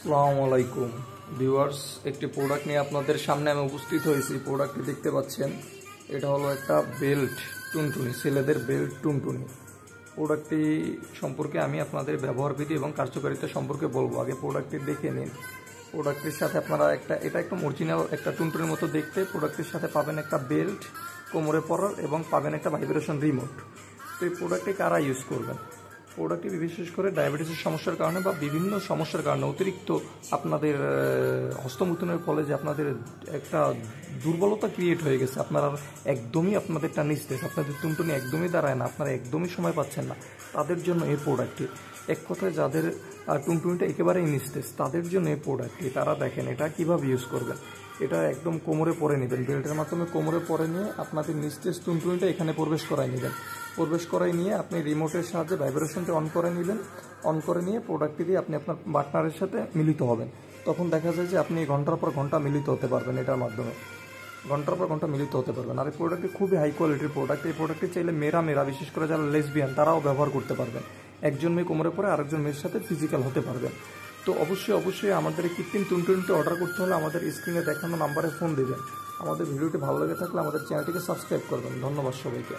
আসসালামু আলাইকুম ভিউয়ার্স, একটি প্রোডাক্ট নিয়ে আপনাদের সামনে আমি উপস্থিত হয়েছি। প্রোডাক্টটি দেখতে পাচ্ছেন, এটা হলো একটা বেল্ট টুনটুনি, ছেলেদের বেল্ট টুনটুনি। প্রোডাক্টটি সম্পর্কে আমি আপনাদের ব্যবহারবিধি এবং কার্যকারিতা সম্পর্কে বলবো। আগে প্রোডাক্টটি দেখে নিন। প্রোডাক্টটির সাথে আপনারা এটা একটা অরিজিনাল একটা টুনটুনির মতো দেখতে। প্রোডাক্টটির সাথে পাবেন একটা বেল্ট কোমরে পরার এবং পাবেন একটা ভাইব্রেশন রিমোট। তো এই প্রোডাক্টটি কারা ইউজ করবেন? প্রোডাক্টটি বিশেষ করে ডায়াবেটিসের সমস্যার কারণে বা বিভিন্ন সমস্যার কারণে অতিরিক্ত আপনাদের হস্তমৈথুনের ফলে যে আপনাদের একটা দুর্বলতা ক্রিয়েট হয়ে গেছে, আপনারা একদমই আপনাদেরটা নিস্তেজ, আপনাদের টুনটুনি একদমই দাঁড়ায় না, আপনারা একদমই সময় পাচ্ছেন না, তাদের জন্য এই প্রোডাক্টটি। এক কথায় যাদের টুনটুনিটা একেবারেই নিস্তেজ তাদের জন্য এই প্রোডাক্টটি। তারা দেখেন এটা কীভাবে ইউজ করবেন। এটা একদম কোমরে পরে নেবেন, বেল্টের মাধ্যমে কোমরে পরে নিয়ে আপনাদের নিস্তেজ টুনটুনিটা এখানে প্রবেশ করাই নেবেন। প্রবেশ করাই নিয়ে আপনি রিমোটের সাহায্যে ভাইব্রেশনটা অন করে নেবেন। অন করে নিয়ে প্রোডাক্টটি দিয়ে আপনি আপনার পার্টনারের সাথে মিলিত হবেন। তখন দেখা যায় যে আপনি ঘন্টার পর ঘন্টা মিলিত হতে পারবেন এটার মাধ্যমে, ঘন্টার পর ঘন্টা মিলিত হতে পারবেন। আর এই প্রোডাক্টটি খুবই হাই কোয়ালিটির প্রোডাক্ট। এই প্রোডাক্টটি চাইলে মেয়েরা বিশেষ করে যারা লেসবিয়ান তারাও ব্যবহার করতে পারবেন। একজন মেয়ে কোমরে পরে আরেকজন মেয়ের সাথে ফিজিক্যাল হতে পারবেন। তো অবশ্যই আমাদের এই কৃত্রিম টুনটুনিটি অর্ডার করতে হলে আমাদের স্ক্রিনে দেখানো নাম্বারে ফোন দেবেন। আমাদের ভিডিওটি ভালো লেগে থাকলে আমাদের চ্যানেলটিকে সাবস্ক্রাইব করবেন। ধন্যবাদ সবাইকে।